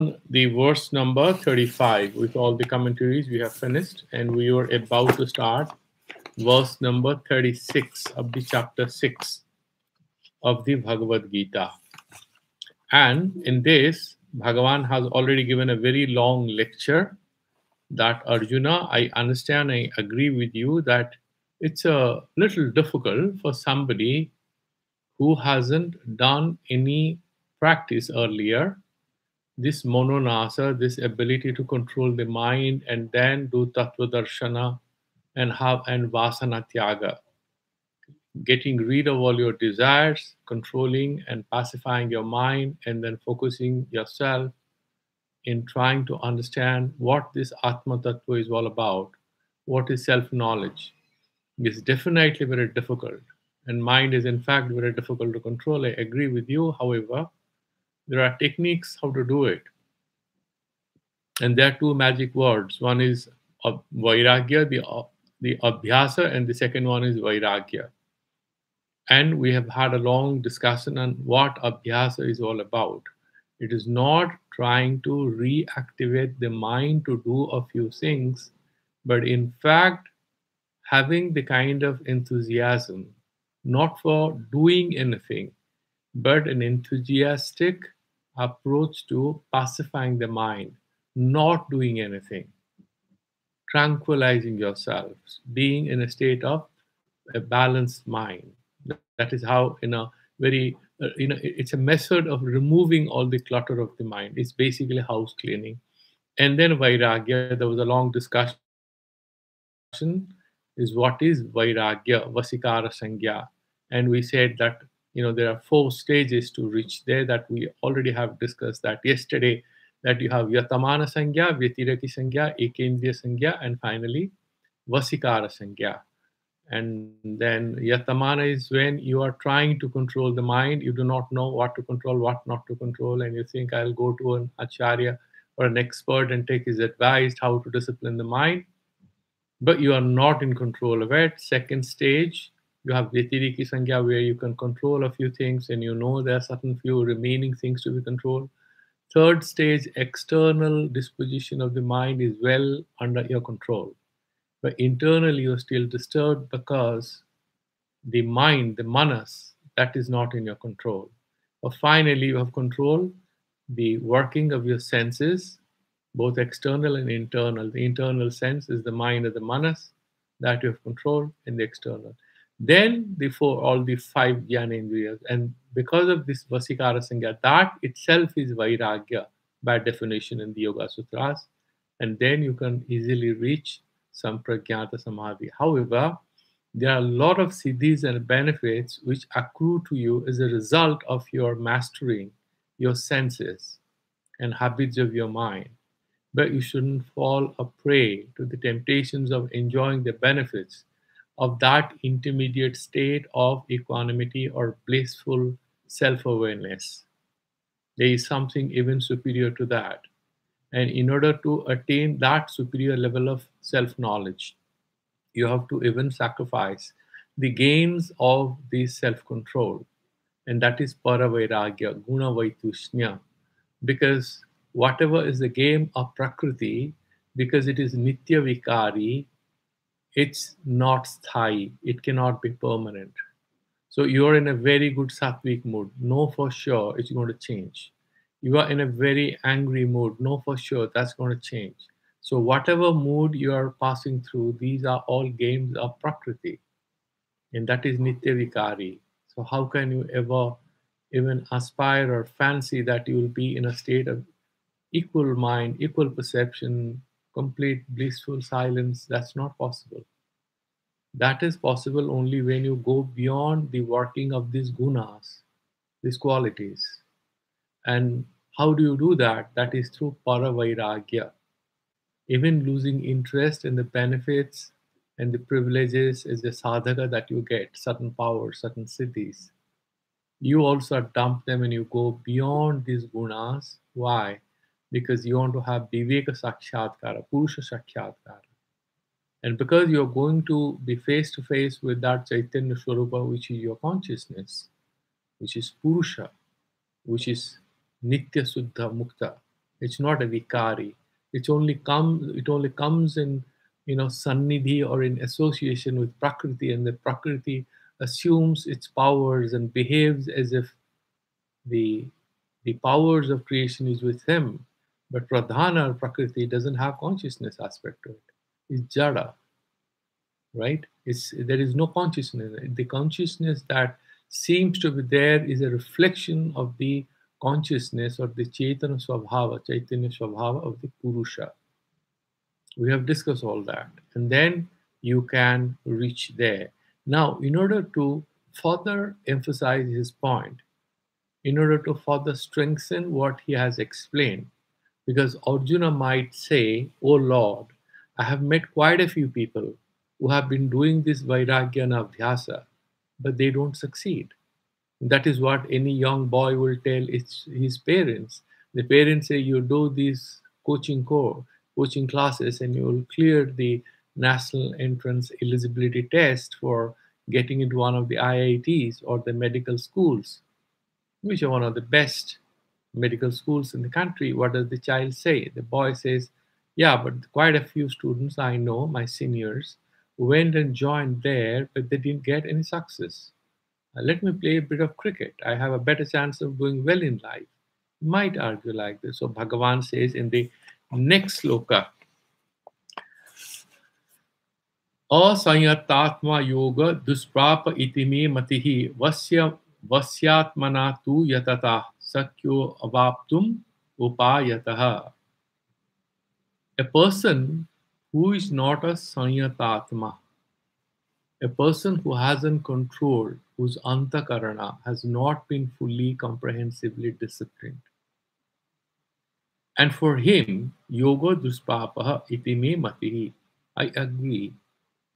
the verse number 35. With all the commentaries, we have finished, and we are about to start verse number 36 of the chapter 6 of the Bhagavad Gita. And in this, Bhagavan has already given a very long lecture that Arjuna, I understand, I agree with you that it's a little difficult for somebody who hasn't done any practice earlier, this mononasa, this ability to control the mind and then do tattva darshana and vasana tyaga, getting rid of all your desires, controlling and pacifying your mind, and then focusing yourself in trying to understand what this Atma Tattva is all about, what is self knowledge, is definitely very difficult. And mind is, in fact, very difficult to control. I agree with you. However, there are techniques how to do it. And there are two magic words. One is vairagya, the abhyasa, and the second one is vairagya. And we have had a long discussion on what abhyasa is all about. It is not trying to reactivate the mind to do a few things, but in fact, having the kind of enthusiasm, not for doing anything, but an enthusiastic approach to pacifying the mind, not doing anything, tranquilizing yourselves, being in a state of a balanced mind. That is how, in a very, it's a method of removing all the clutter of the mind. It's basically house cleaning. And then Vairagya, there was a long discussion, is what is Vairagya, Vasikara Sangya. And we said that, there are four stages to reach there that we already have discussed that yesterday, that you have Yatamana Sangya, Vyatiraki Sangya, Ekendriya Sangya, and finally Vasikara Sangya. And then Yatamana is when you are trying to control the mind, you do not know what to control, what not to control, and you think I'll go to an acharya or an expert and take his advice how to discipline the mind, but you are not in control of it. Second stage, you have Vyatiriki Sangya, where you can control a few things and you know there are certain few remaining things to be controlled. Third stage, external disposition of the mind is well under your control, but internally you're still disturbed because the mind, the manas, that is not in your control. But finally, you have control the working of your senses, both external and internal. The internal sense is the mind of the manas, that you have control in the external. Then all the five jnanendriyas. And because of this Vasikara Sangha, that itself is Vairagya by definition in the Yoga Sutras. And then you can easily reach some Pragyata Samadhi. However, there are a lot of siddhis and benefits which accrue to you as a result of your mastering your senses and habits of your mind. But you shouldn't fall a prey to the temptations of enjoying the benefits of that intermediate state of equanimity or blissful self awareness. There is something even superior to that. And in order to attain that superior level of self knowledge, you have to even sacrifice the gains of this self control. And that is paravairagya, guna vaitushnya. Because whatever is the game of Prakriti, because it is nitya vikari, it's not sthai, it cannot be permanent. So you are in a very good sattvic mood, know for sure it's going to change. You are in a very angry mood, know for sure that's going to change. So whatever mood you are passing through, these are all games of Prakriti, and that is nitya vikari. So how can you ever even aspire or fancy that you will be in a state of equal mind, equal perception, complete blissful silence? That's not possible. That is possible only when you go beyond the working of these gunas, these qualities. And how do you do that? That is through paravairagya. Even losing interest in the benefits and the privileges is the sadhaka that you get, certain powers, certain siddhis. You also dump them and you go beyond these gunas. Why? Because you want to have viveka sakshatkara, purusha sakshatkara. And because you're going to be face to face with that Chaitanya Swarupa, which is your consciousness, which is Purusha, which is Nitya Suddha Mukta. It's not a vikari. It only comes in, sannidhi or in association with prakriti, and the prakriti assumes its powers and behaves as if the the powers of creation is with him. But pradhana or prakriti doesn't have consciousness aspect to it. It's jada, right? There is no consciousness. The consciousness that seems to be there is a reflection of the consciousness or the chaitanya swabhava of the Purusha. We have discussed all that. And then you can reach there. Now, in order to further emphasize his point, in order to further strengthen what he has explained, because Arjuna might say, "Oh Lord, I have met quite a few people who have been doing this Vairagya and Abhyasa, but they don't succeed." That is what any young boy will tell his parents. The parents say, "You do these coaching classes, and you will clear the national entrance eligibility test for getting into one of the IITs or the medical schools, which are one of the best medical schools in the country." What does the child say? The boy says, "Yeah, but quite a few students I know, my seniors, went and joined there, but they didn't get any success. Let me play a bit of cricket. I have a better chance of doing well in life." Might argue like this. So Bhagavan says in the next sloka, असंयतात्मा योग दुष्प्राप इति मे मतिः वस्यात्मना तु यतता सक्यो अवाप्तुम उपायतः. A person who is not a sanyatatma, a person who hasn't controlled, whose antakarana has not been fully comprehensively disciplined. And for him, yoga duspapaha iti me matihi. I agree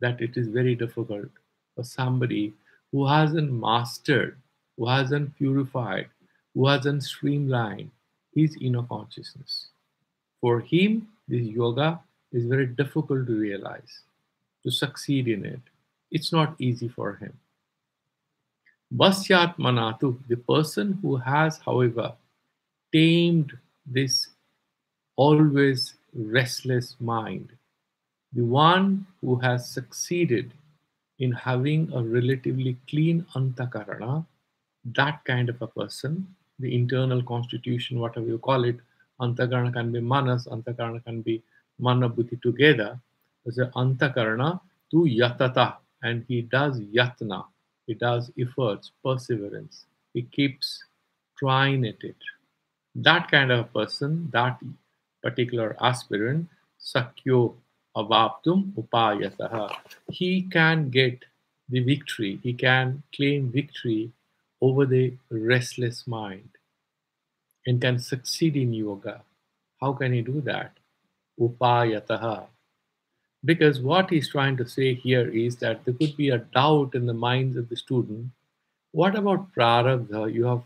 that it is very difficult for somebody who hasn't mastered, who hasn't purified, who hasn't streamlined his inner consciousness. For him, this yoga is very difficult to realize, to succeed in it. It's not easy for him. Vasyat manatu, the person who has, however, tamed this always restless mind, the one who has succeeded in having a relatively clean antakarana, that kind of a person, the internal constitution, whatever you call it, antakarana can be manas, antakarana can be mana buddhi together. There's an antakarana to yatata, and he does yatna, he does efforts, perseverance, he keeps trying at it. That kind of a person, that particular aspirant, sakyo avaptum upayataha, he can get the victory, he can claim victory over the restless mind and can succeed in yoga. How can he do that? Upayataha. Because what he's trying to say here is that there could be a doubt in the minds of the student. What about prarabdha? You have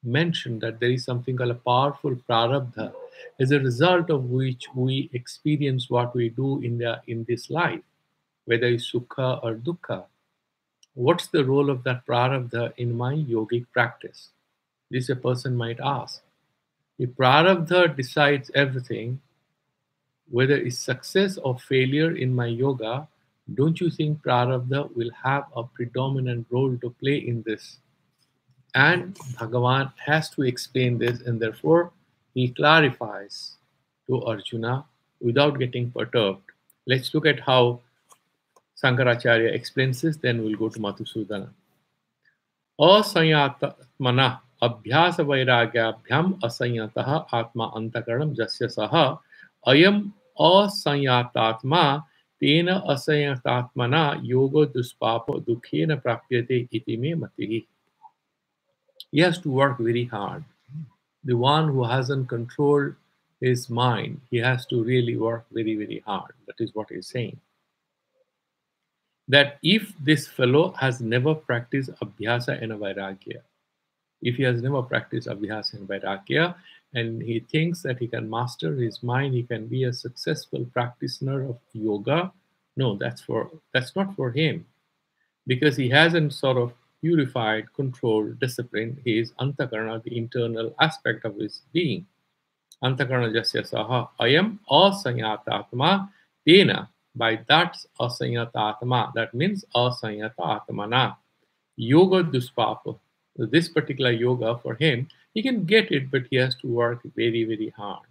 mentioned that there is something called a powerful prarabdha, as a result of which we experience what we do in this life, whether it's sukha or dukkha. What's the role of that prarabdha in my yogic practice? This a person might ask. If prarabdha decides everything, whether it's success or failure in my yoga, don't you think prarabdha will have a predominant role to play in this? And Bhagavan has to explain this, and therefore he clarifies to Arjuna without getting perturbed. Let's look at how Shankaracharya explains this, then we'll go to Madhusudan. असंयतात्मना अभ्यास वैराग्याभ्याम असंयतः आत्मा अंतकरणम जस्य सह अयम असंयतात्मा तेन असंयतात्मना योगो दुष्पापो दुखेन प्राप्यते इति मे मतिः. He has to work very hard. The one who hasn't controlled his mind, he has to really work very, very hard. That is what he's saying. That if this fellow has never practiced abhyasa and vairagya, if he has never practiced abhyasa and vairagya, and he thinks that he can master his mind, he can be a successful practitioner of yoga, no, that's not for him, because he hasn't sort of purified, controlled, disciplined his antakarana, the internal aspect of his being. Antakarana jasya saha ayam asanyatatma tena. By that asanyatatma, that means asanyatatmana. Yoga duspapa. This particular yoga for him, he can get it, but he has to work very, very hard.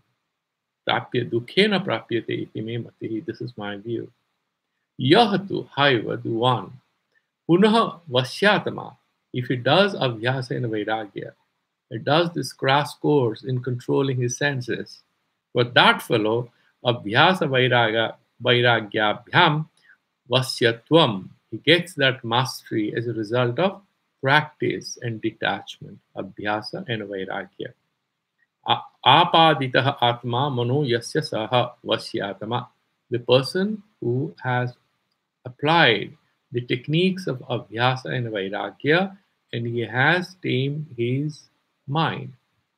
Prapya dukhena prapyate iti me matihi. This is my view. Yahatu, however, the one. Punaha vasyatama. If he does abhyasa and vairagya, he does this crash course in controlling his senses. For that fellow, abhyasa vairagyabhyam vasyatvam. He gets that mastery as a result of practice and detachment, abhyasa and vairagya. Apaditah atma mano yasya saha vasyatama. The person who has applied the techniques of abhyasa and vairagya and he has tamed his mind.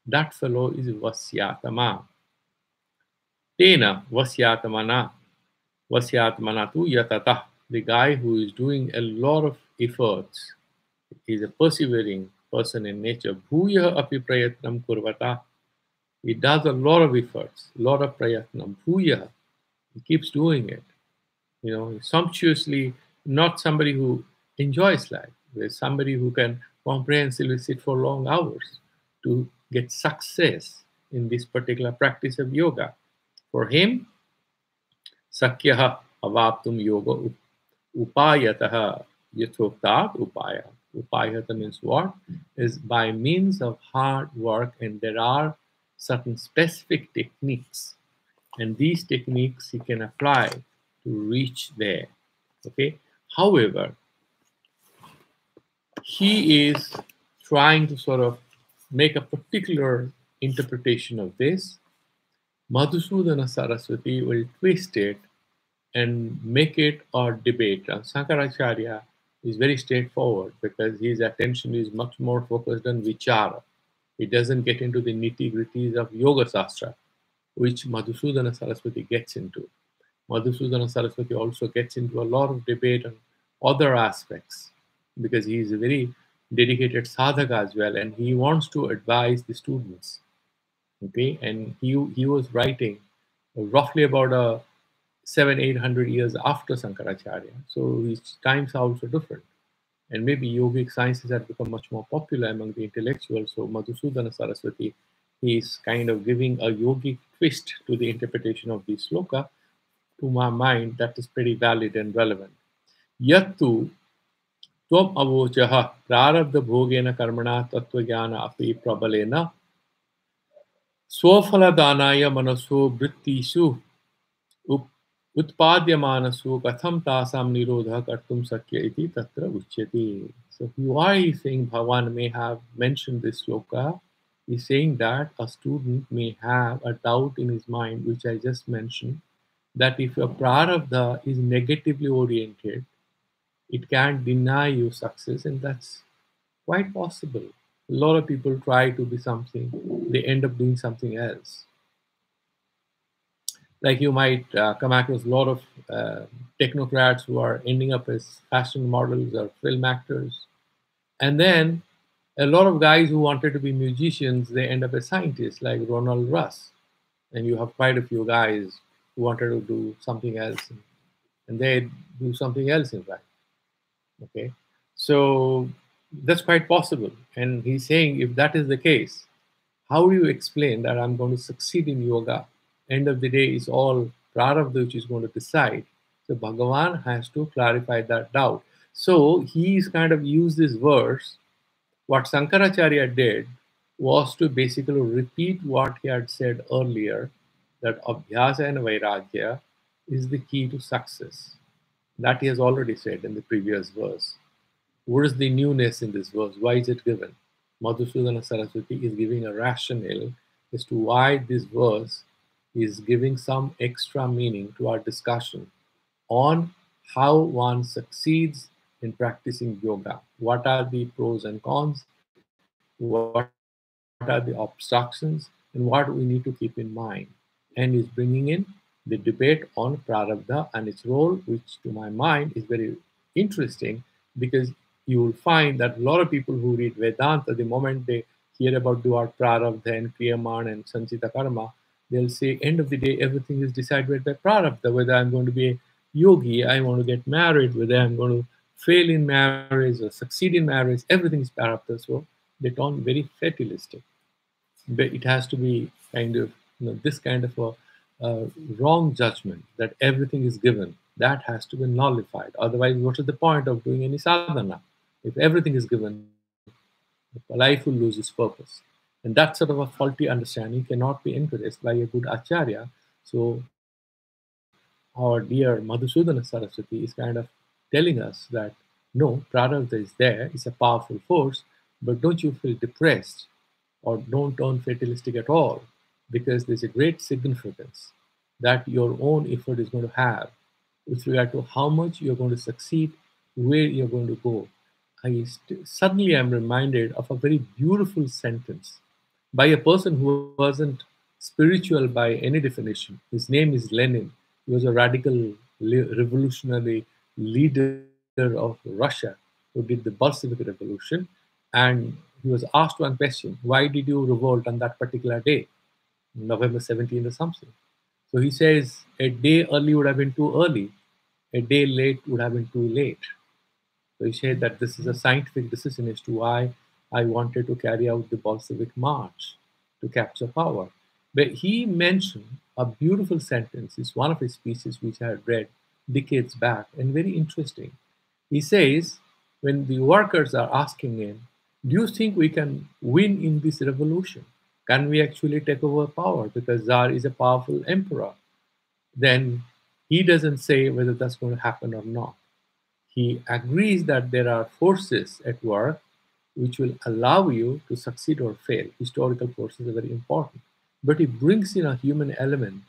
That fellow is vasyatama. Tena vasyatamana. Vasyatmanatu yatata. The guy who is doing a lot of efforts is a persevering person in nature. Bhuya api prayatnam kurvata. He does a lot of efforts, a lot of prayatnam. Bhuya. He keeps doing it. Sumptuously, not somebody who enjoys life. There's somebody who can comprehensively sit for long hours to get success in this particular practice of yoga. For him, sakyaha avaptum yoga upayataha yathoktat upaya. Upayata means what? Is by means of hard work, and there are certain specific techniques, and these techniques he can apply to reach there. Okay. However, he is trying to sort of make a particular interpretation of this. Madhusudana Saraswati will twist it and make it a debate. Shankaracharya is very straightforward because his attention is much more focused on vichara. He doesn't get into the nitty gritties of Yoga Sastra, which Madhusudana Saraswati gets into. Madhusudana Saraswati also gets into a lot of debate on other aspects because he is a very dedicated sadhaka as well, and he wants to advise the students. Okay, and he was writing roughly about 700-800 years after Shankaracharya, so his times are also different. And maybe yogic sciences have become much more popular among the intellectuals. So Madhusudana Saraswati, he is kind of giving a yogic twist to the interpretation of this sloka. To my mind, that is pretty valid and relevant. Yattu tvam avochaha prarabdha bhogena karmana tattvajnana api prabalena swaphaladhanaya manaso vrittisu utpadyamanasu katham tasam nirodha kartum sakya iti tatra uchyati. So why is saying Bhagavan may have mentioned this sloka? He's saying that a student may have a doubt in his mind, which I just mentioned, that if your prarabdha is negatively oriented, it can deny you success, and that's quite possible. A lot of people try to be something, they end up doing something else. Like you might come across a lot of technocrats who are ending up as fashion models or film actors, and then a lot of guys who wanted to be musicians, they end up as scientists, like Ronald Russ. And you have quite a few guys who wanted to do something else, and they do something else in fact. Okay, so that's quite possible. And he's saying, if that is the case, how do you explain that I'm going to succeed in yoga? End of the day, is all prarabdha which is going to decide. So Bhagavan has to clarify that doubt. So he's kind of used this verse. What Shankaracharya did was to basically repeat what he had said earlier, that abhyasa and vairagya is the key to success. That he has already said in the previous verse. What is the newness in this verse? Why is it given? Madhusudana Saraswati is giving a rationale as to why this verse is giving some extra meaning to our discussion on how one succeeds in practicing yoga. What are the pros and cons? What are the obstructions? And what we need to keep in mind? And is bringing in the debate on prarabdha and its role, which to my mind is very interesting because you will find that a lot of people who read Vedanta, the moment they hear about Duat Prarabdha and Kriyaman and Sanchita Karma, They'll say, end of the day, everything is decided by prarabdha, whether I'm going to be a yogi, I want to get married, whether I'm going to fail in marriage or succeed in marriage, everything is prarabdha. So they turn very fatalistic. But it has to be kind of, this kind of a wrong judgment that everything is given. That has to be nullified. Otherwise, what is the point of doing any sadhana? If everything is given, life will lose its purpose. And that sort of a faulty understanding cannot be encouraged by a good acharya. So our dear Madhusudana Saraswati is kind of telling us that no, prarabdha is there, it's a powerful force, but don't you feel depressed or don't turn fatalistic at all, because there's a great significance that your own effort is going to have with regard to how much you're going to succeed, where you're going to go. Suddenly am reminded of a very beautiful sentence by a person who wasn't spiritual by any definition. His name is Lenin. He was a radical revolutionary leader of Russia who did the Bolshevik Revolution. And he was asked one question: why did you revolt on that particular day, November 17th or something? So he says, a day early would have been too early, a day late would have been too late. So he said that this is a scientific decision as to why I wanted to carry out the Bolshevik march to capture power. But he mentioned a beautiful sentence. It's one of his speeches which I had read decades back and very interesting. He says, when the workers are asking him, do you think we can win in this revolution? Can we actually take over power? Because Tsar is a powerful emperor. Then he doesn't say whether that's going to happen or not. He agrees that there are forces at work which will allow you to succeed or fail. Historical forces are very important. But he brings in a human element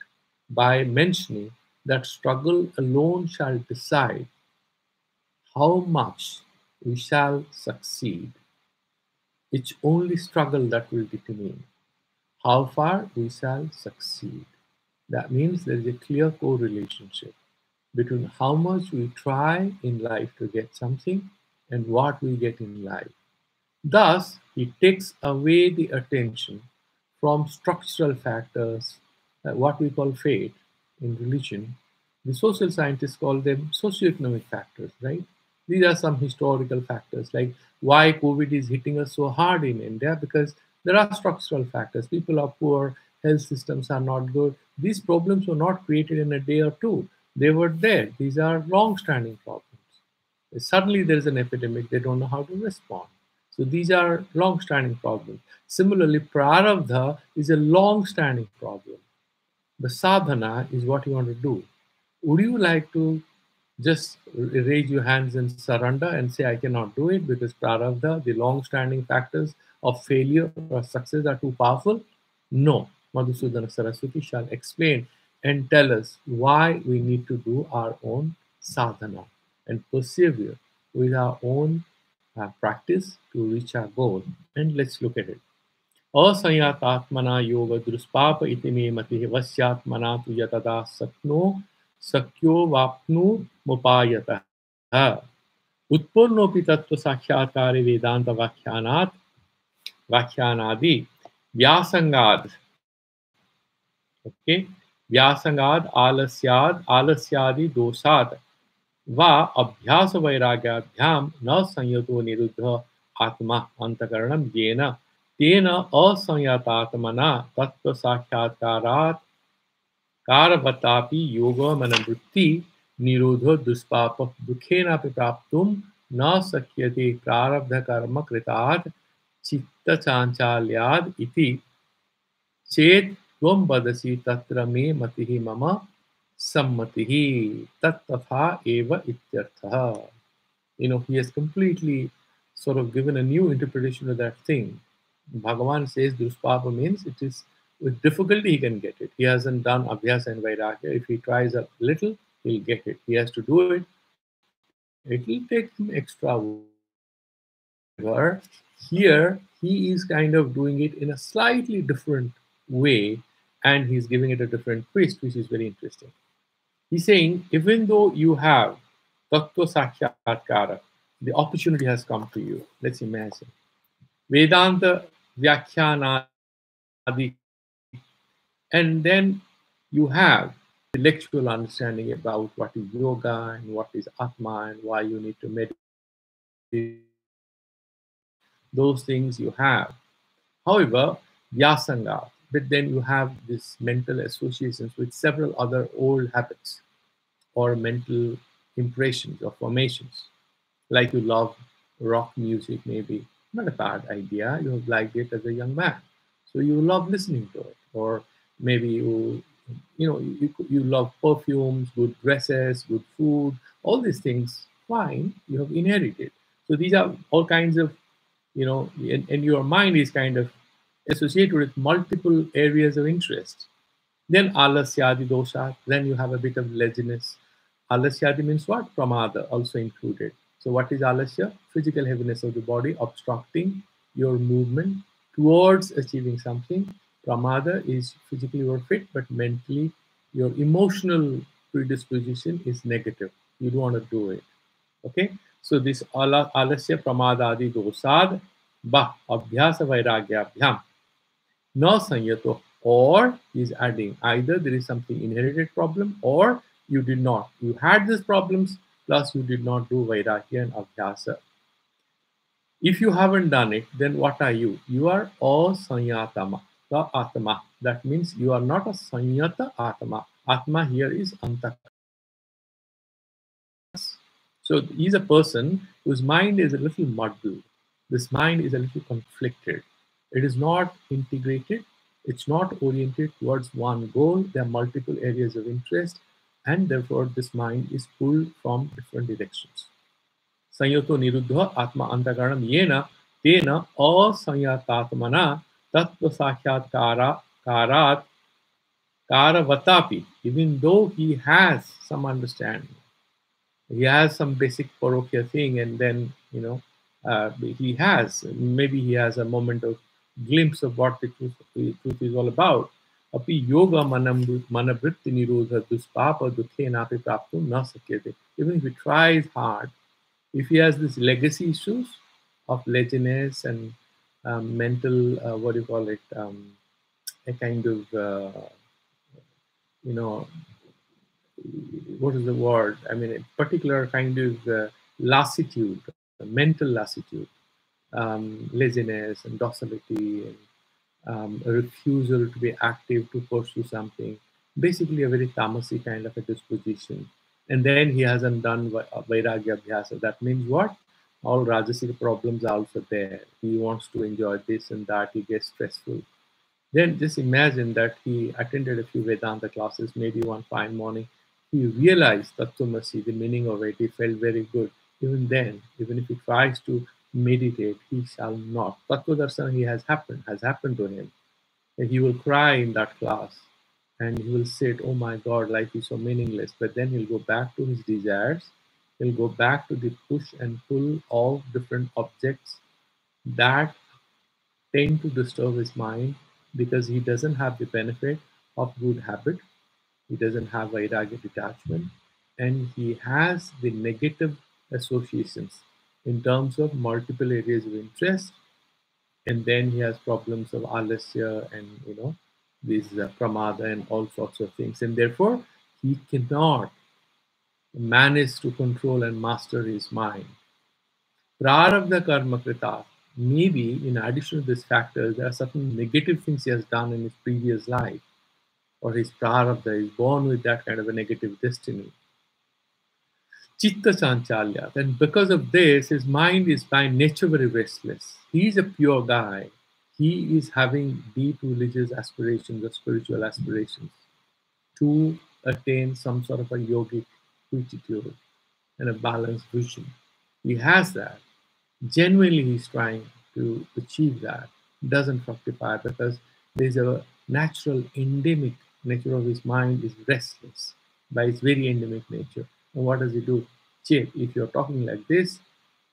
by mentioning that struggle alone shall decide how much we shall succeed. It's only struggle that will determine how far we shall succeed. That means there is a clear correlation between how much we try in life to get something and what we get in life. Thus, he takes away the attention from structural factors, what we call fate in religion. The social scientists call them socioeconomic factors, right? These are some historical factors, like why COVID is hitting us so hard in India, because there are structural factors. People are poor, health systems are not good. These problems were not created in a day or two. They were there. These are long-standing problems. Suddenly there is an epidemic, they don't know how to respond. So these are long-standing problems. Similarly, prarabdha is a long-standing problem. The sadhana is what you want to do. Would you like to just raise your hands and surrender and say, I cannot do it because prarabdha, the long-standing factors of failure or success are too powerful? No. Madhusudana Saraswati shall explain and tell us why we need to do our own sadhana and persevere with our own practice to reach our goal. And let's look at it. असंयतात्मना योग दुष्पाप इति मे मतिः वस्यात्मना तु यतदा शक्नो शक्यो वाप्नु मुपायतः उत्पन्नोऽपि तत्त्व साक्षात्कारे वेदांत व्याख्यानात् व्याख्यानादि व्यासंगाद okay व्यासंगाद आलस्यादि दोषात् वा अभ्यास वैराग्याभ्याम न संयतो निरुद्ध आत्मा अंतकरणम येन तेन असंयतात्मना तत्व साक्षात्कारात् कारवतापि योगो मनवृत्ति निरोधो दुष्पाप दुखेनापि प्राप्तुम न शक्यते प्रारब्ध कर्म कृतात् चित्त चांचल्याद् इति चेत त्वं वदसि तत्र मे मतिः मम sammatihi tattva eva ityartha. He has completely sort of given a new interpretation of that thing. Bhagavan says duspapa means it is with difficulty he can get it. He hasn't done abhyasa and vairagya. If he tries a little, he'll get it. He has to do it. It will take him extra work. However, here he is kind of doing it in a slightly different way, and he's giving it a different twist, which is very interesting. He's saying, even though you have tattva sakshatkara, the opportunity has come to you. Let's imagine. Vedanta Vyakyanadi And then you have intellectual understanding about what is yoga and what is Atma and why you need to meditate. Those things you have. However, Vyasanga, but then you have this mental associations with several other old habits or mental impressions or formations. Like you love rock music, maybe not a bad idea. You have liked it as a young man, so you love listening to it. Or maybe you love perfumes, good dresses, good food, all these things. Fine, you have inherited. So these are all kinds of, and your mind is kind of associated with multiple areas of interest. Then alasyadi dosha, then you have a bit of laziness. Alasyadi means what? Pramada also included. So what is alasya? Physical heaviness of the body obstructing your movement towards achieving something. Pramada is physically you are fit, but mentally your emotional predisposition is negative. You don't want to do it. Okay? So this alasya pramada adi dosad ba abhyasa vairagya bhyam no sanyato, or is adding either there is something inherited problem or you did not. You had these problems plus you did not do vairagya and abhyasa. If you haven't done it, then what are you? You are asanyatama, the atma. That means you are not a sanyata atma. Atma here is antakara. So he's a person whose mind is a little muddled. This mind is a little conflicted. It is not integrated. It's not oriented towards one goal. There are multiple areas of interest, and therefore this mind is pulled from different directions. Sanyoto niruddha atma antakaranam yena tena asanyatatmana tattva sakyatkara karat karavatapi. Even though he has some understanding, he has some basic parokia thing, and then he has a moment of glimpse of what the truth is all about. Api yoga manavritti nirodha duspapa dukhe napi praptum na sakyate. Even if he tries hard, if he has these legacy issues of laziness and mental, what do you call it, a kind of, you know, what is the word? I mean, a particular kind of lassitude, mental lassitude, laziness and docility, and a refusal to be active to pursue something. Basically, a very tamasi kind of a disposition. And then he hasn't done vairagya abhyasa. That means what? All rajasic problems are also there. He wants to enjoy this and that. He gets stressful. Then just imagine that he attended a few Vedanta classes, maybe one fine morning. He realized Tattvamasi, the meaning of it. He felt very good. Even then, even if he tries to meditate, he shall not. Tattvadarsana has happened to him. And he will cry in that class and he will say, oh my God, life is so meaningless. But then he'll go back to his desires. He'll go back to the push and pull of different objects that tend to disturb his mind because he doesn't have the benefit of good habit. He doesn't have vairagya detachment, and he has the negative associations in terms of multiple areas of interest. And then he has problems of alasya and these pramada and all sorts of things. And therefore, he cannot manage to control and master his mind. Prarabdha karma krita. Maybe in addition to these factors, there are certain negative things he has done in his previous life, or his prarabdha is born with that kind of a negative destiny. Chitta chanchalya. Then because of this, his mind is by nature very restless. He is a pure guy. He is having deep religious aspirations or spiritual aspirations to attain some sort of a yogic quietude and a balanced vision. He has that. Genuinely he's trying to achieve that. Doesn't fructify because there's a natural endemic nature of his mind is restless by its very endemic nature. And what does he do? Chip, if you're talking like this,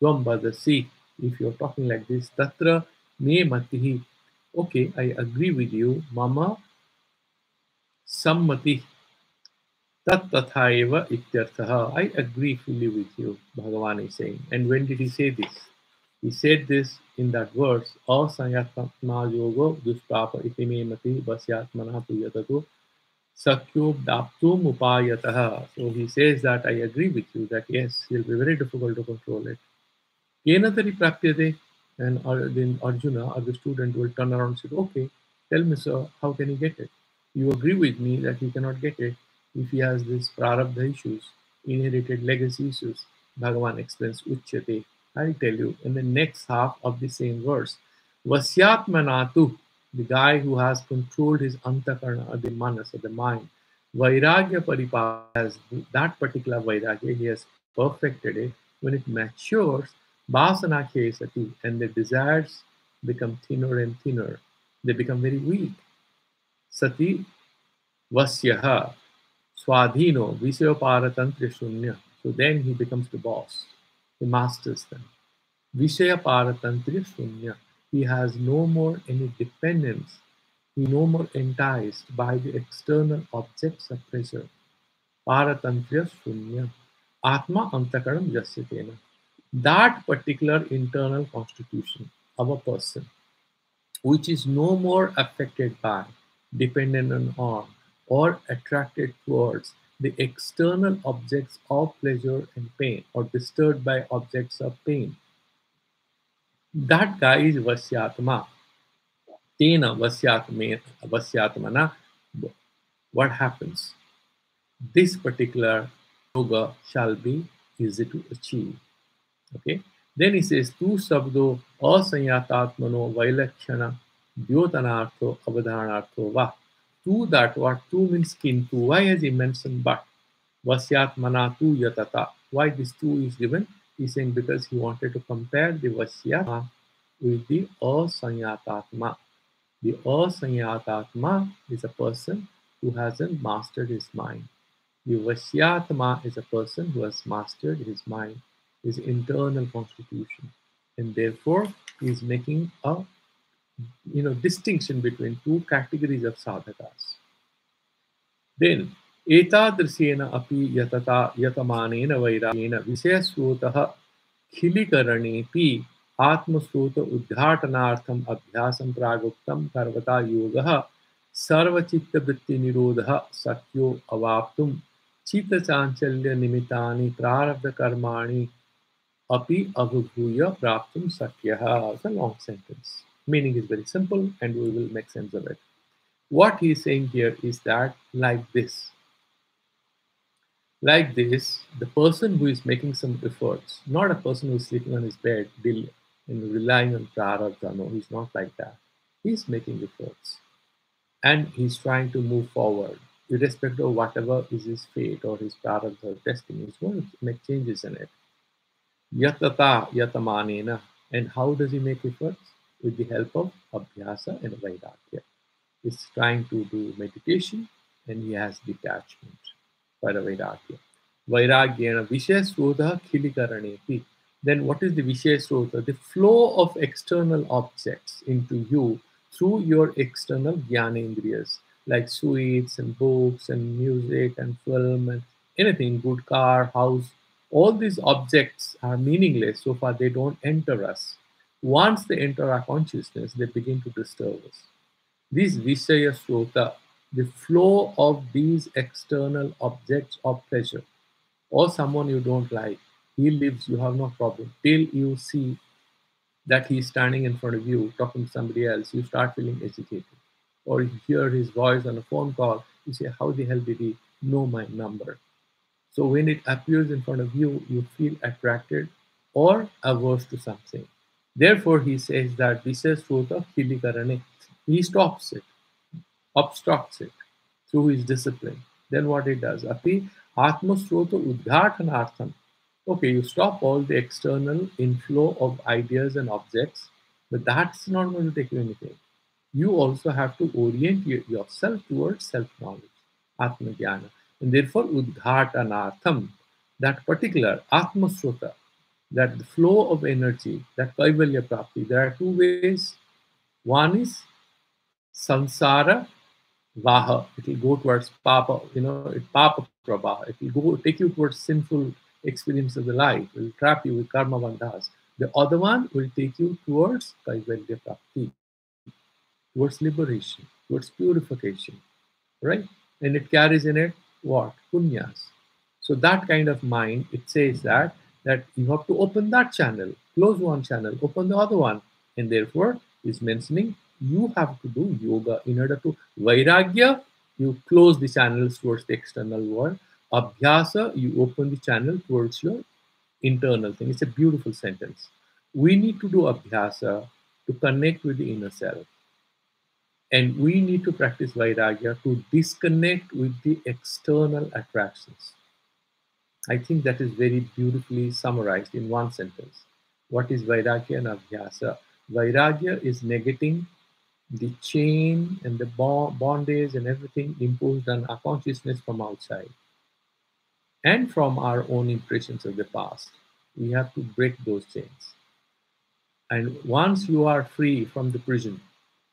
Vambadasi, if you're talking like this, Tatra me matihi. Okay, I agree with you. Mama sammati tat ityarthaha. I agree fully with you, Bhagavan is saying. And when did he say this? He said this in that verse, Asanyatma yogo dushprapa itime mati vasyatmana tu yatatu sakyobdaptum upayataha. So he says that I agree with you that yes, it will be very difficult to control it. Kenatari prapyate, and then Arjuna or the student will turn around and say, okay, tell me, sir, how can he get it? You agree with me that he cannot get it if he has this prarabdha issues, inherited legacy issues. Bhagavan explains, Uchyate. I'll tell you in the next half of the same verse. Vasyatmanatu, the guy who has controlled his antakarna or the manas or the mind. Vairagya paripara has that particular vairagya, he has perfected it. When it matures, Vasana Kesati, and the desires become thinner and thinner. They become very weak. Sati Vasyaha Swadhino Vishayaparatantri Shunya. So then he becomes the boss. He masters them. Vishayaparatantri Shunya. He has no more any dependence. He no more enticed by the external objects of pleasure. Paratantriya Shunya. Atma Antakaram Jasyatena. That particular internal constitution of a person, which is no more affected by, dependent on, or attracted towards the external objects of pleasure and pain, or disturbed by objects of pain. That guy is Vasyatma. Tena Vasyatmana. What happens? This particular yoga shall be easy to achieve. Okay. Then he says, Tu sabdo asanyatatmano vailakshana dyotanartho avadhanartho va. Tu that what tu means kintu. Why has he mentioned but? Vasyatmana tu yatata. Why this tu is given? He's saying because he wanted to compare the Vasyatma with the asanyatatma. The asanyatatma is a person who hasn't mastered his mind. The Vasyatma is a person who has mastered his mind, his internal constitution, and therefore he is making a distinction between two categories of sadhakas. Then etadrisena api yatamanena vairagena visayasrotah khilikaraneti atmasrota uddhatanartham abhyasam praguktam karvata yogah sarvachitta vritti nirodha sakyo avaptum chitta chanchalya nimitani prarabdha karmani api avubhuya praptum sakyaha. It's a long sentence. Meaning is very simple and we will make sense of it. What he is saying here is that like this, the person who is making some efforts, not a person who is sleeping on his bed and relying on prarabdha. No, he's not like that. He's making efforts and he's trying to move forward, irrespective of whatever is his fate or his prarabdha or destiny. He's going to make changes in it. Yatata yatamanena. And how does he make efforts? With the help of abhyasa and vairagya. He's trying to do meditation and he has detachment for a vairagya. Vairagyena vishesrodha khilikaraneti. Then what is the vishesrodha? The flow of external objects into you through your external jnanendriyas, like sweets and books and music and film and anything, good car, house. All these objects are meaningless so far they don't enter us. Once they enter our consciousness, they begin to disturb us. This Vishaya Srota, the flow of these external objects of pleasure, or someone you don't like, he lives, you have no problem. Till you see that he's standing in front of you talking to somebody else, you start feeling agitated. Or you hear his voice on a phone call, you say, how the hell did he know my number? So when it appears in front of you, you feel attracted or averse to something. Therefore, he says that Vishaya Srota Kilikarane, he stops it, obstructs it through his discipline. Then what it does? Api Atmasrota Udghatanartham. Okay, you stop all the external inflow of ideas and objects, but that's not going to take you anything. You also have to orient yourself towards self-knowledge, Atmajnana. And therefore, Udghatanartham, that particular Atmasrota, that the flow of energy, that Kaivalya Prapti, there are two ways. One is Sansara Vaha. It will go towards Papa, Papa Prabha. It will take you towards sinful experience of the life. It will trap you with karma bandhas. The other one will take you towards Kaivalya Prapti, towards liberation, towards purification, right? And it carries in it what? Punyas. So that kind of mind, it says that you have to open that channel, close one channel, open the other one. And therefore is mentioning you have to do yoga in order to vairagya, you close the channels towards the external world. Abhyasa, you open the channel towards your internal thing. It's a beautiful sentence. We need to do abhyasa to connect with the inner self. And we need to practice vairagya to disconnect with the external attractions. I think that is very beautifully summarized in one sentence. What is vairagya and abhyasa? Vairagya is negating the chain and the bondage and everything imposed on our consciousness from outside and from our own impressions of the past. We have to break those chains. And once you are free from the prison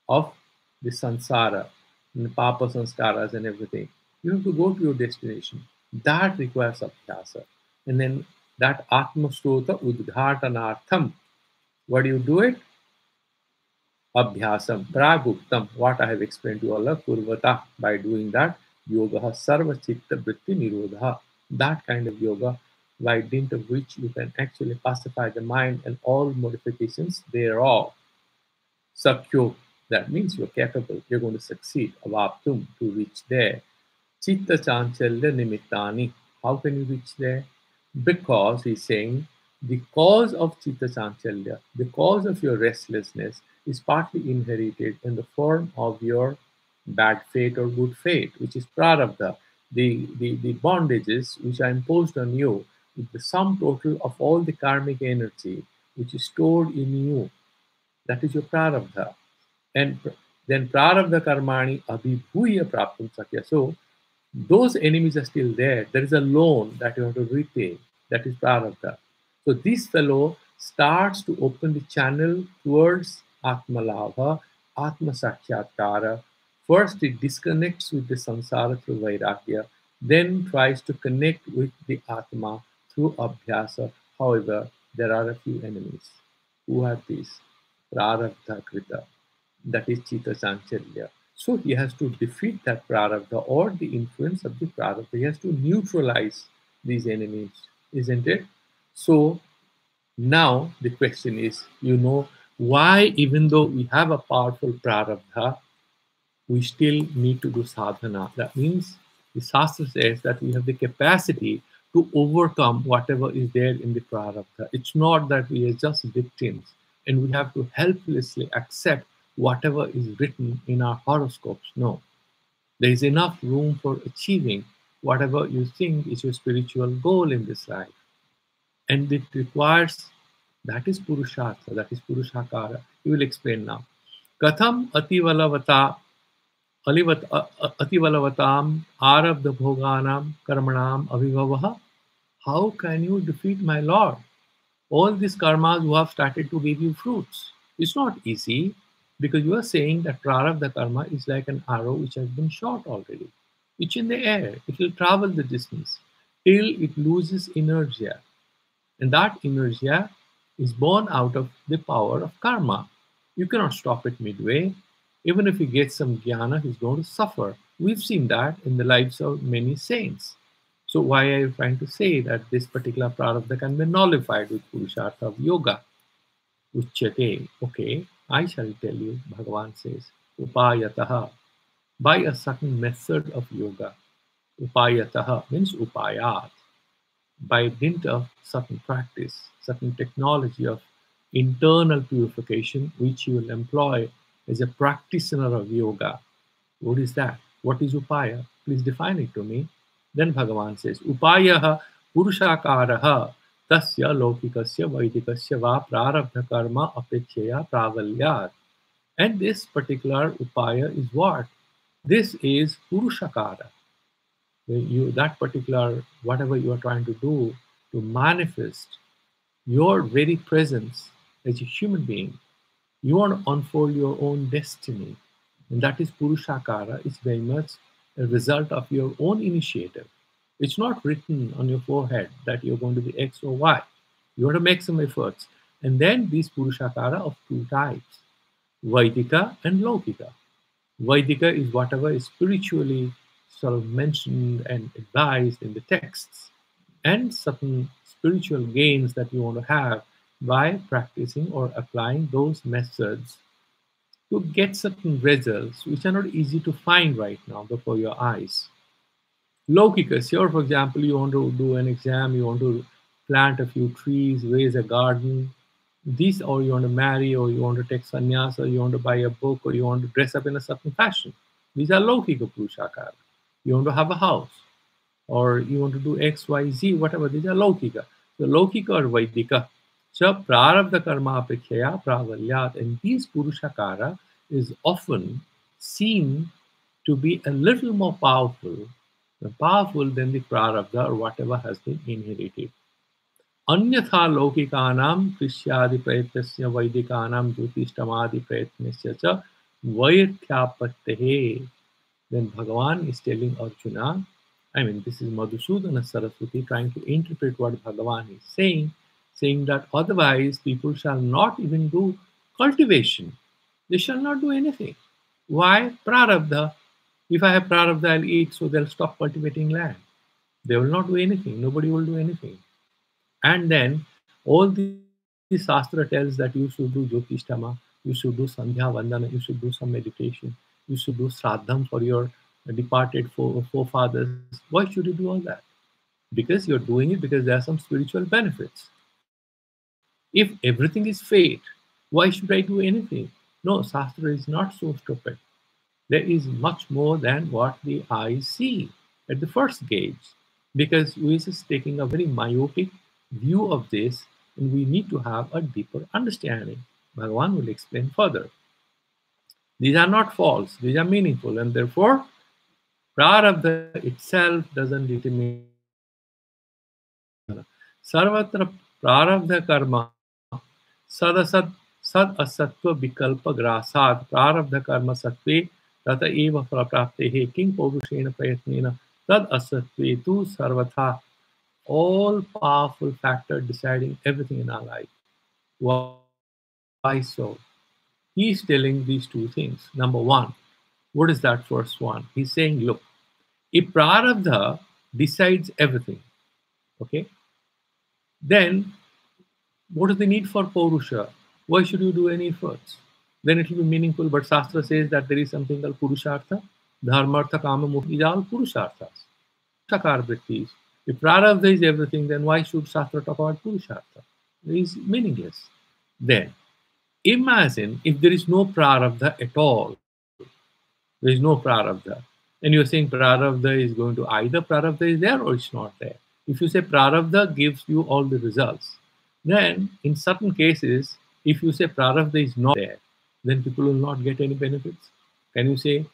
of the sansara, and the papa sanskaras and everything, you have to go to your destination. That requires abhyasa. And then that atma srota udghatanartham. What do you do it? Abhyasam, praguktam, what I have explained to you all, kurvata, by doing that, yoga sarva chitta vritti nirodha. That kind of yoga, by dint of which you can actually pacify the mind and all modifications thereof. Sakyo, that means you're capable, you're going to succeed. Avaptum, to reach there. Chitta chanchalya nimittani. How can you reach there? Because he's saying the cause of chitta chanchalya, the cause of your restlessness, is partly inherited in the form of your bad fate or good fate, which is prarabdha. The bondages which are imposed on you is the sum total of all the karmic energy which is stored in you. That is your prarabdha. And then prarabdha karmani abhibhuya praptum sakya. So those enemies are still there. There is a loan that you have to repay. That is prarabdha. So this fellow starts to open the channel towards Atmalabha, Atma Sakshatkara. First, it disconnects with the samsara through Vairagya, then tries to connect with the Atma through Abhyasa. However, there are a few enemies. Who have these? Prarabdha Krita, that is Chitta Chanchalya. So he has to defeat that prarabdha or the influence of the prarabdha. He has to neutralize these enemies, isn't it? So now the question is, why, even though we have a powerful prarabdha, we still need to do sadhana. That means the Shastra says that we have the capacity to overcome whatever is there in the prarabdha. It's not that we are just victims and we have to helplessly accept whatever is written in our horoscopes. No, there is enough room for achieving whatever you think is your spiritual goal in this life. And it requires, that is Purushartha, that is Purushakara. He will explain now. Katham ativalavam arabdha bhoganam karmanam avibhavaha. How can you defeat my Lord? All these karmas who have started to give you fruits. It's not easy because you are saying that prarabdha karma is like an arrow which has been shot already. It's in the air. It will travel the distance till it loses inertia. And that inertia is born out of the power of karma. You cannot stop it midway. Even if he gets some jnana, he's going to suffer. We've seen that in the lives of many saints. So why are you trying to say that this particular prarabdha can be nullified with Purushartha of yoga? Uchyate. Okay, I shall tell you, Bhagavan says, upayataha, by a certain method of yoga. Upayataha means upayat, by dint of certain practice, certain technology of internal purification, which you will employ as a practitioner of yoga. What is that? What is upaya? Please define it to me. Then Bhagavan says, Upayaha purushakaraha tasya lokikasya vaidikasya va prarabdha karma apechya pravalyat. And this particular upaya is what? This is purushakara. That particular, whatever you are trying to do to manifest your very presence as a human being, you want to unfold your own destiny. And that is Purushakara. It's very much a result of your own initiative. It's not written on your forehead that you're going to be X or Y. You want to make some efforts. And then these Purushakara of two types, Vaidika and Laukika. Vaidika is whatever is spiritually sort of mentioned and advised in the texts, and certain spiritual gains that you want to have by practicing or applying those methods to get certain results which are not easy to find right now before your eyes. Laukika, here for example, you want to do an exam, you want to plant a few trees, raise a garden, these, or you want to marry, or you want to take sannyas, or you want to buy a book, or you want to dress up in a certain fashion. These are Laukika Purushakara. You want to have a house, or you want to do X, Y, Z, whatever. These are Laukika. So Laukika or Vaidika. So Prarabdha Karma Apekshaya Pravalyat. And these Purushakara is often seen to be a little more powerful than the Prarabdha or whatever has been inherited. Anyatha Laukikanam Krishyadi Prayatnasya Vaidikanam Jyotishthamadi Prayatnasya cha Vairthyapatehe. Then Bhagavan is telling Arjuna, I mean, this is Madhusudana Saraswati trying to interpret what Bhagavan is saying that otherwise people shall not even do cultivation. They shall not do anything. Why? Prarabdha. If I have prarabdha, I'll eat, so they'll stop cultivating land. They will not do anything. Nobody will do anything. And then all the Shastra tells that you should do Jyotishtama, you should do Sandhya Vandana, you should do some meditation, you should do Sraddham for your departed forefathers. Why should you do all that? Because you're doing it because there are some spiritual benefits. If everything is fate, why should I do anything? No, Shastra is not so stupid. There is much more than what the eyes see at the first gauge, because we're just taking a very myopic view of this, and we need to have a deeper understanding. Bhagavan will explain further. These are not false, these are meaningful, and therefore prarabdha itself doesn't determine sadhana. Sarvatra prarabdha karma sadasad sad asatva vikalpa grasad prarabdha karma satve tata eva praptehe king porushena prayatnena tad asatve tu sarvatha, all powerful factor deciding everything in our life. Why so? He is telling these two things. Number one, what is that first one? He's saying, look, if prarabdha decides everything, okay, then what is the need for Purusha? Why should you do any efforts? Then it will be meaningful. But Shastra says that there is something called Purushartha, Dharmartha, Kama, Mokha. These are all Purusharthas. Shakar vrittis. If Prarabdha is everything, then why should Shastra talk about Purushartha? It is meaningless. Then, imagine if there is no Prarabdha at all. There is no Prarabdha. And you're saying Prarabdha is going to either Prarabdha is there or it's not there. If you say Prarabdha gives you all the results, then in certain cases, if you say Prarabdha is not there, then people will not get any benefits. Can you say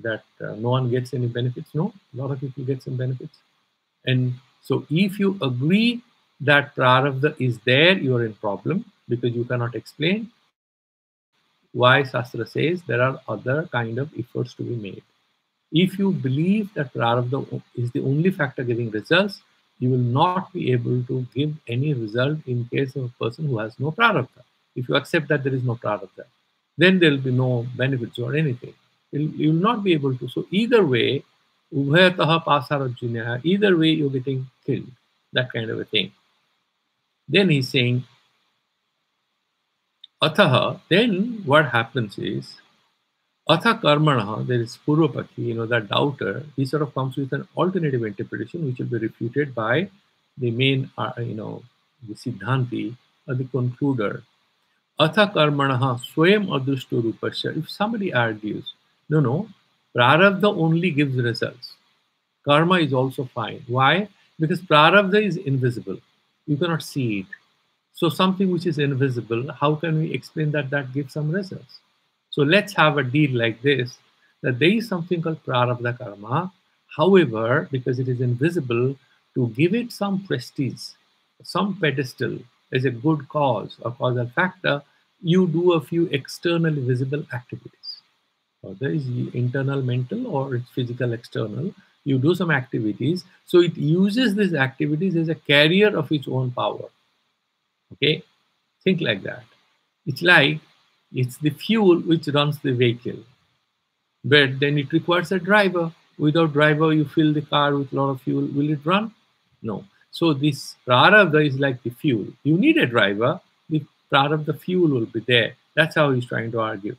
that no one gets any benefits? No, a lot of people get some benefits. And so if you agree that Prarabdha is there, you are in problem because you cannot explain why Shastra says there are other kind of efforts to be made. If you believe that Prarabdha is the only factor giving results, you will not be able to give any result in case of a person who has no Prarabdha. If you accept that there is no Prarabdha, then there will be no benefits or anything. You will not be able to. So either way, ubhayataha pasarajunaya, either way you're getting killed, that kind of a thing. Then he's saying, Athaha, then what happens is, Atha karmana, there is Purvapakhi, that doubter, he sort of comes with an alternative interpretation which will be refuted by the main, the Siddhanti or the concluder. Atha karmana swayam adrushto rupasya. If somebody argues, no, prarabdha only gives results. Karma is also fine. Why? Because prarabdha is invisible. You cannot see it. So something which is invisible, how can we explain that that gives some results? So let's have a deal like this, that there is something called prarabdha karma. However, because it is invisible, to give it some prestige, some pedestal as a good cause or causal factor, you do a few externally visible activities. There is internal mental or it's physical external. You do some activities. So it uses these activities as a carrier of its own power. Okay. Think like that. It's like it's the fuel which runs the vehicle, but then it requires a driver. Without driver, you fill the car with a lot of fuel. Will it run? No. So this prarabdha is like the fuel. You need a driver. The prarabdha fuel will be there. That's how he's trying to argue.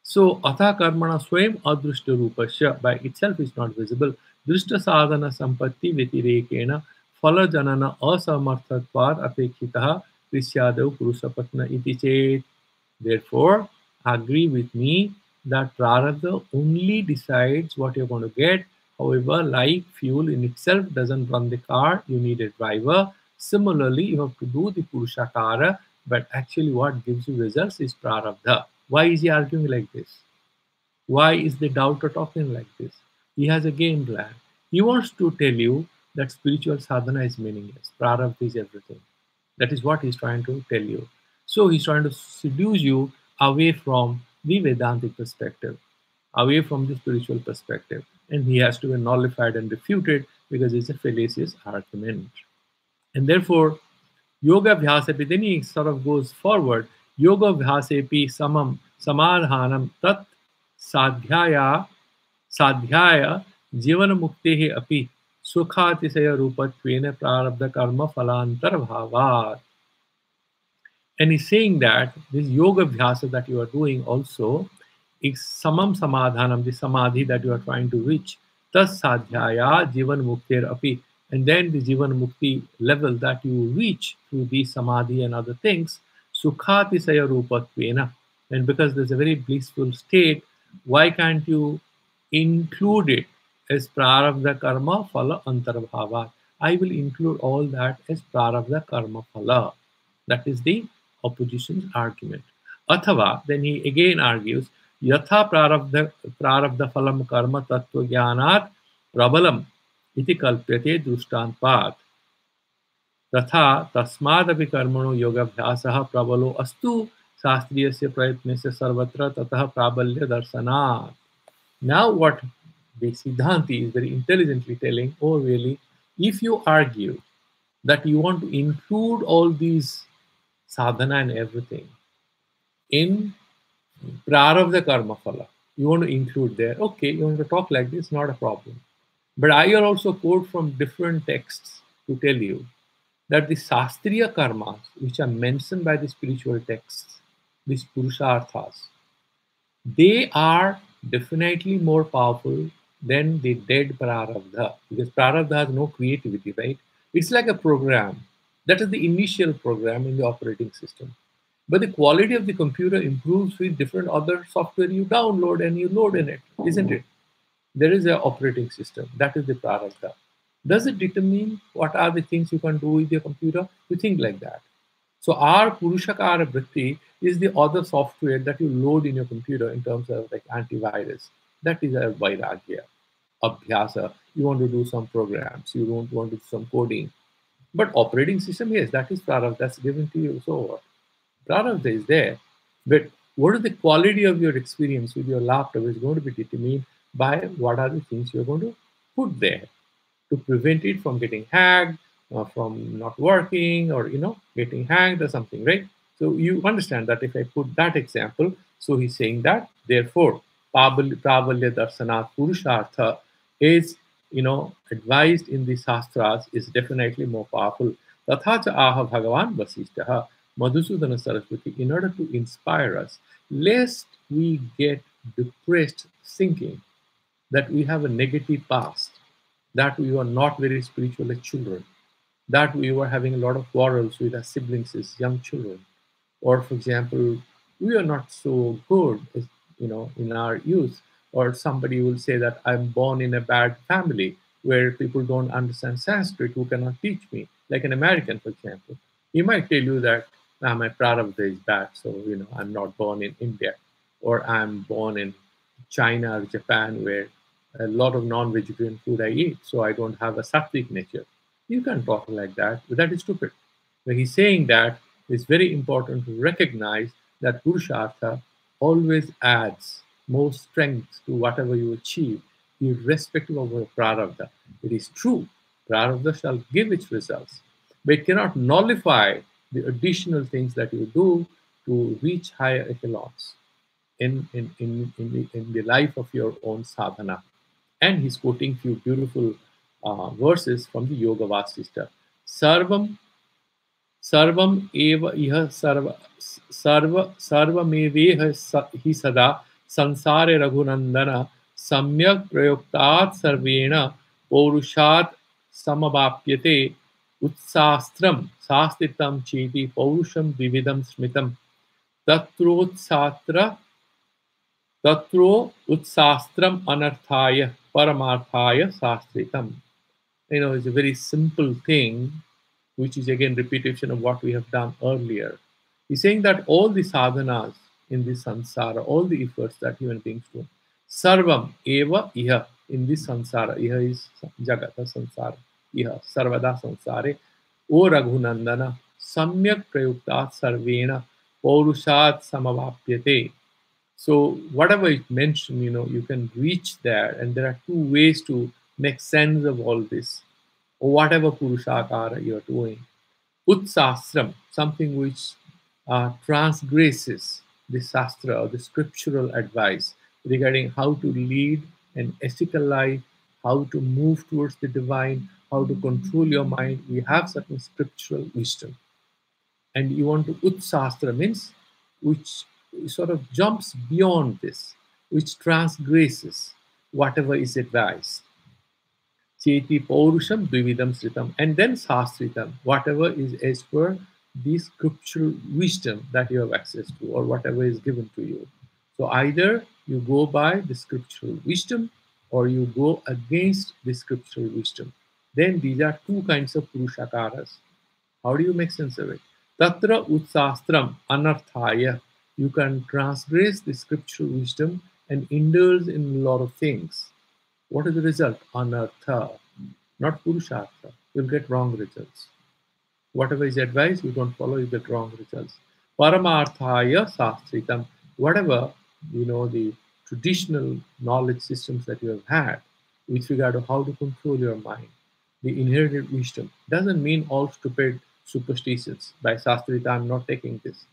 So atha karmana swayam adrushta rupasya by itself is not visible. Drishta sadhana sampatti vitirekena phala janana asamarthatvar apekshitaha krishyadav purusapatna iti chet. Therefore, agree with me that prarabdha only decides what you're going to get. However, like fuel in itself doesn't run the car, you need a driver. Similarly, you have to do the purushakara, but actually what gives you results is prarabdha. Why is he arguing like this? Why is the doubter talking like this? He has a game plan. He wants to tell you that spiritual sadhana is meaningless. Prarabdha is everything. That is what he's trying to tell you. So he's trying to seduce you away from the Vedantic perspective, away from the spiritual perspective. And he has to be nullified and refuted because it's a fallacious argument. And therefore, yoga vyasepi, then he sort of goes forward. Yoga vyasepi samam samadhanam tat sadhyaya sadhyaya jivana muktehi api sukhatisaya rupatvena prarabdha karma phalantar bhavat. And he's saying that this yoga bhyasa that you are doing also is samam samadhanam, the samadhi that you are trying to reach. Tas sadhyaya jivan muktir api. And then the jivan mukti level that you reach through the samadhi and other things, sukhati saya rupatvena. And because there's a very blissful state, why can't you include it as prarabdha karma phala antarbhava? I will include all that as prarabdha karma phala. That is the opposition's argument. Athava, then he again argues, yatha prarabdha phalam karma tattva jnanat prabalam iti kalpyate drushtanpat. तथा तस्मादपि कर्मणो योगाभ्यासः प्रबलो अस्तु शास्त्रीयस्य प्रयत्नस्य सर्वत्र ततः प्राबल्य दर्शनात्. Now what the Siddhanti is very intelligently telling, oh really, if you argue that you want to include all these sadhana and everything in prarabdha karma phala, you want to include there, okay, you want to talk like this, not a problem. But I will also quote from different texts to tell you that the Shastriya karmas, which are mentioned by the spiritual texts, these Purusharthas, they are definitely more powerful than the dead Prarabdha, because Prarabdha has no creativity, right? It's like a program. That is the initial program in the operating system. But the quality of the computer improves with different other software you download and you load in it, isn't it? There is an operating system. That is the Prarabdha. Does it determine what are the things you can do with your computer? You think like that. So our Purushakara Vritti is the other software that you load in your computer in terms of like antivirus. That is a Vairagya, Abhyasa. You want to do some programs. You don't want to do some coding. But operating system, yes, that is Prarabdha. That's given to you. So what? Prarabdha is there. But what is the quality of your experience with your laptop is going to be determined by what are the things you're going to put there to prevent it from getting hacked, from not working, or getting hacked or something, right? So you understand that if I put that example, so he's saying that therefore Prabalya Darsana Purushartha is advised in the Shastras is definitely more powerful. Tatha cha aha Bhagavan Vasishtaha Madhusudana Saraswati, in order to inspire us, lest we get depressed thinking that we have a negative past, that we were not very spiritual as children, that we were having a lot of quarrels with our siblings as young children, or for example, we are not so good as, in our youth, or somebody will say that I'm born in a bad family where people don't understand Sanskrit, who cannot teach me, like an American, for example. He might tell you that my prarabdha is bad, so I'm not born in India, or I'm born in China or Japan where a lot of non-vegetarian food I eat, so I don't have a sattvic nature. You can't talk like that, but that is stupid. When he's saying that, it's very important to recognize that Purushartha always adds more strength to whatever you achieve, irrespective of your prarabdha. It is true, prarabdha shall give its results, but it cannot nullify the additional things that you do to reach higher echelons in the life of your own sadhana. And he's quoting few beautiful verses from the Yoga Vasishta. Sarvam सर्वम एव इह सर्वमेवेह हि सदा संसारे रघुनंदन सम्यक प्रयोक्तात् सर्वेण पौरुषात् समवाप्यते उत्सास्त्रम शास्त्रितम चेति पौरुषम विविधम स्मितम तत्रोत्सात्र तत्रो उत्सास्त्रम अनर्थाय परमार्थाय शास्त्रितम. It's a very simple thing, which is again repetition of what we have done earlier. He's saying that all the sadhanas in this sansara, all the efforts that human beings do, sarvam eva iha, in this sansara, iha is jagata sansara, iha sarvada sansare, o raghunandana, samyak prayuktat sarvena, paurushat samavapyate. So whatever is mentioned, you can reach there, and there are two ways to make sense of all this, or whatever purushakara you're doing. Utsasram, something which transgresses the sastra or the scriptural advice regarding how to lead an ethical life, how to move towards the divine, how to control your mind. We have certain scriptural wisdom. And you want to utsastra, means which sort of jumps beyond this, which transgresses whatever is advised. Cheti Paurusham Dvividam Sritam, and then Sastritam, whatever is as per the scriptural wisdom that you have access to, or whatever is given to you. So either you go by the scriptural wisdom, or you go against the scriptural wisdom. Then these are two kinds of Purushakaras. How do you make sense of it? Tatra Utsastram Anarthaya. You can transgress the scriptural wisdom and indulge in a lot of things. What is the result? Anartha, not Purushartha. You'll get wrong results. Whatever is advised, you don't follow, you get wrong results. Paramarthaya Sastritam. Whatever, the traditional knowledge systems that you have had with regard to how to control your mind, the inherited wisdom, doesn't mean all stupid superstitions. By Sastrita, I'm not taking this.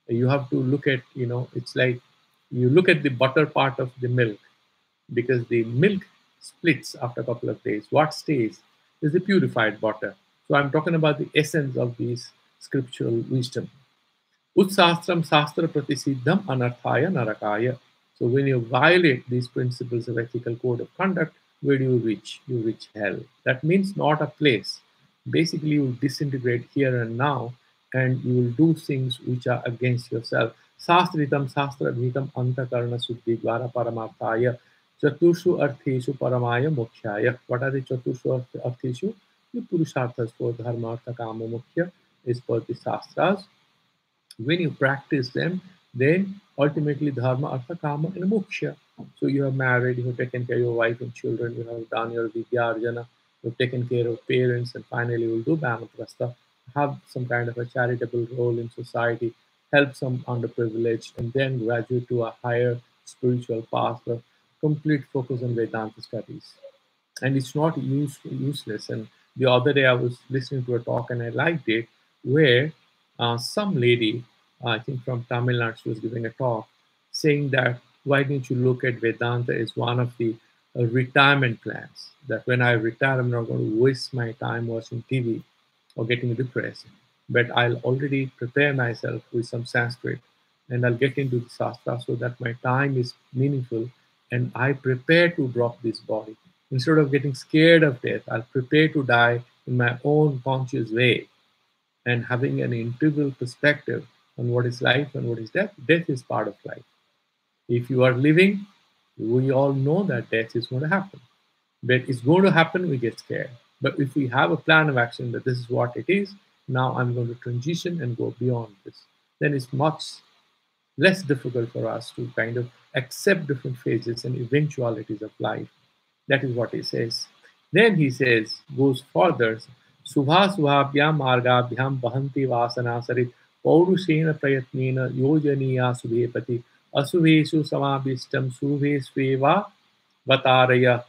You have to look at, it's like you look at the butter part of the milk, because the milk splits after a couple of days. What stays is the purified butter. So I'm talking about the essence of these scriptural wisdom. Utsastram sastra pratisiddham anarthaya narakaya. So when you violate these principles of ethical code of conduct, where do you reach? You reach hell. That means not a place. Basically, you will disintegrate here and now, and you will do things which are against yourself. Sastritam sastra bhitam antakarna suddhi dvara paramarthaya chaturshu artheshu paramaya mokhyaya. What are the chaturshu artheshu? The purusharthas for dharma, artha, kama, moksha is for the shastras. When you practice them, then ultimately dharma, artha, kama, and moksha. So you have married, you have taken care of your wife and children, you have done your vidyarjana, you have taken care of parents, and finally you will do vanaprastha, have some kind of a charitable role in society, help some underprivileged, and then graduate to a higher spiritual path of complete focus on Vedanta studies. And it's not useless. And the other day I was listening to a talk and I liked it, where some lady, I think from Tamil Nadu, she was giving a talk saying that why don't you look at Vedanta as one of the retirement plans, that when I retire, I'm not going to waste my time watching TV or getting depressed, but I'll already prepare myself with some Sanskrit and I'll get into the Shastra so that my time is meaningful and I prepare to drop this body. Instead of getting scared of death, I'll prepare to die in my own conscious way and having an integral perspective on what is life and what is death. Death is part of life. If you are living, we all know that death is going to happen. But it's going to happen, we get scared. But if we have a plan of action that this is what it is, now I'm going to transition and go beyond this, then it's much less difficult for us to kind of accept different phases and eventualities of life. That is what he says. Then he says, goes further, Subha Subhabhyam Margabhyam Bahanti Vasana Sarit Paurushena Prayatnena Yojaniya Subhepati Asuveshu Samabhistam Subhesveva Vataraya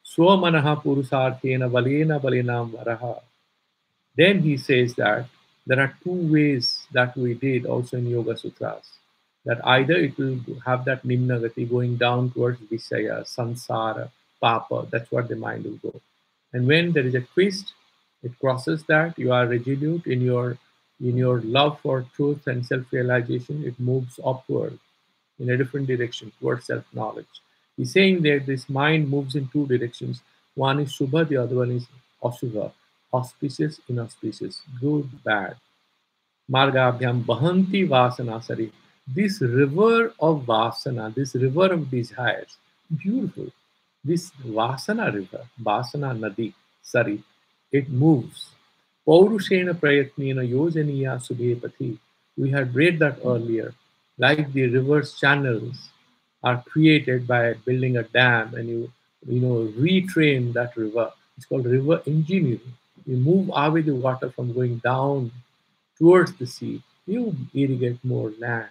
Swamanaha Purusarthena Valena Valenam Varaha. Then he says that There are two ways that we did also in Yoga Sutras. That either it will have that Nimnagati going down towards Visaya, Sansara, Papa, that's what the mind will go. And when there is a twist, it crosses that, you are resolute in your love for truth and self-realization, it moves upward in a different direction towards self-knowledge. He's saying that this mind moves in two directions. One is Shubha, the other one is Ashubha, auspicious, inauspicious, good, bad. Margabhyam Bahanti Vasana Sari. This river of Vasana, this river of desires, beautiful. This Vasana river, Vasana Nadi, Sari, it moves. Paurushena Prayatnena Yojaniya Subhepati. We had read that earlier. Like the river's channels are created by building a dam and you retrain that river. It's called river engineering. You move away the water from going down towards the sea, you irrigate more land,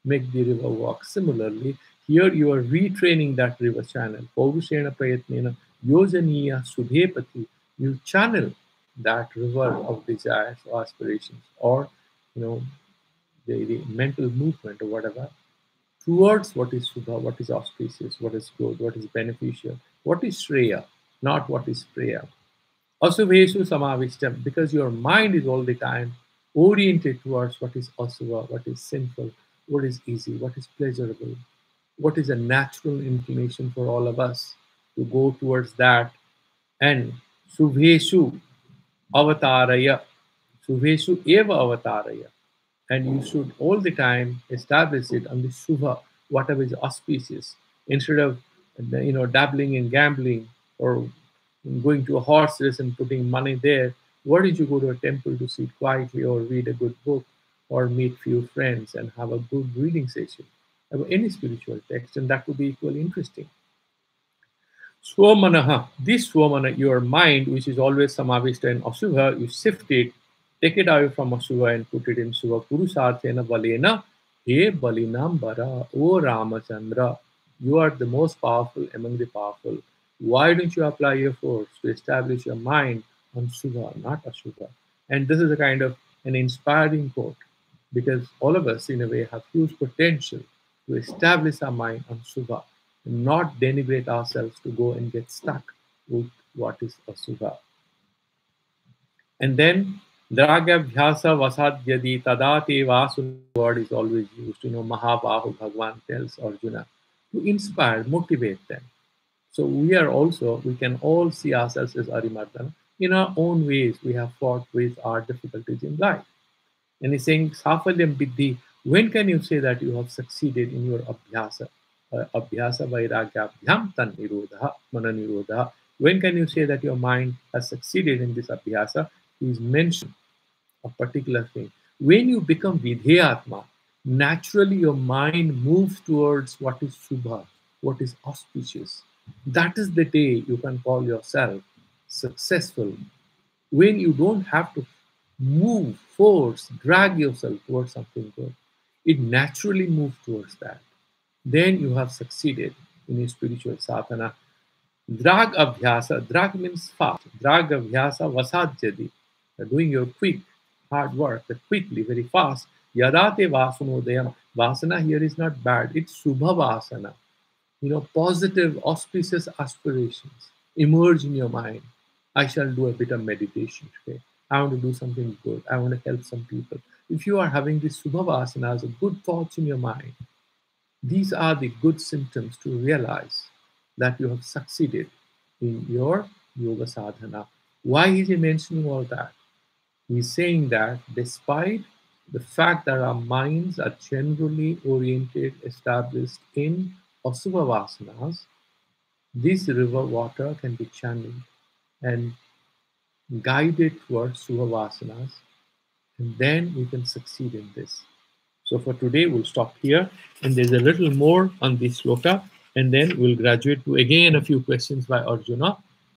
make the river walk. Similarly, here you are retraining that river channel. Paurushena Prayatnena Yojaniya Subhepati. You channel that river of desires or aspirations or you know the mental movement or whatever towards what is Subha, what is auspicious, what is good, what is beneficial, what is Shreya, not what is Preya. Asuveshu samavishtam, because your mind is all the time oriented towards what is asuva, what is sinful, what is easy, what is pleasurable, what is a natural inclination for all of us to go towards that. And Suveshu avataraya, Suveshu eva avataraya. And you should all the time establish it on the Shubha, whatever is auspicious, instead of dabbling in gambling or going to a horse race and putting money there. Why did you go to a temple to sit quietly or read a good book or meet few friends and have a good reading session about any spiritual text? And that would be equally interesting. Swamanaha, this Swamana, your mind, which is always Samavishta and Asubha, you shift it, take it away from Asubha and put it in Subha. Purusarthena Balena, He Balinam Bara, O Ramachandra, you are the most powerful among the powerful. Why don't you apply your force to establish your mind on Subha, not Asubha? And this is a kind of an inspiring quote because all of us, in a way, have huge potential to establish our mind on Subha, not denigrate ourselves to go and get stuck with what is Asubha. And then Dragabhyasa Vasadyadi Tadate Vasu word is always used. Mahabahu Bhagwan tells Arjuna to inspire, motivate them. So we can all see ourselves as Arimardana. In our own ways, we have fought with our difficulties in life. And he's saying, Safalyam Biddhi, when can you say that you have succeeded in your abhyasa? Abhyasa vairagya abhyam tan nirodha, mana nirodha. When can you say that your mind has succeeded in this abhyasa? He's mentioned a particular thing. When you become vidheyatma, naturally your mind moves towards what is subha, what is auspicious. That is the day you can call yourself successful. When you don't have to move, force, drag yourself towards something good, it naturally moves towards that. Then you have succeeded in your spiritual sadhana. Drag abhyasa, drag means fast. Drag abhyasa vasadjadi. Doing your quick, hard work, quickly, very fast. Yadate vasanodayam. Vasana here is not bad, it's subha vasana. Positive, auspicious aspirations emerge in your mind. I shall do a bit of meditation today. I want to do something good. I want to help some people. If you are having these subhavasanas, good thoughts in your mind, these are the good symptoms to realize that you have succeeded in your yoga sadhana. Why is he mentioning all that? He's saying that despite the fact that our minds are generally oriented, established in asubha vasanas, this river water can be channeled and guided towards subha vasanas, and then we can succeed in this. So for today, we'll stop here, and there's a little more on this sloka, and then we'll graduate to again a few questions by Arjuna.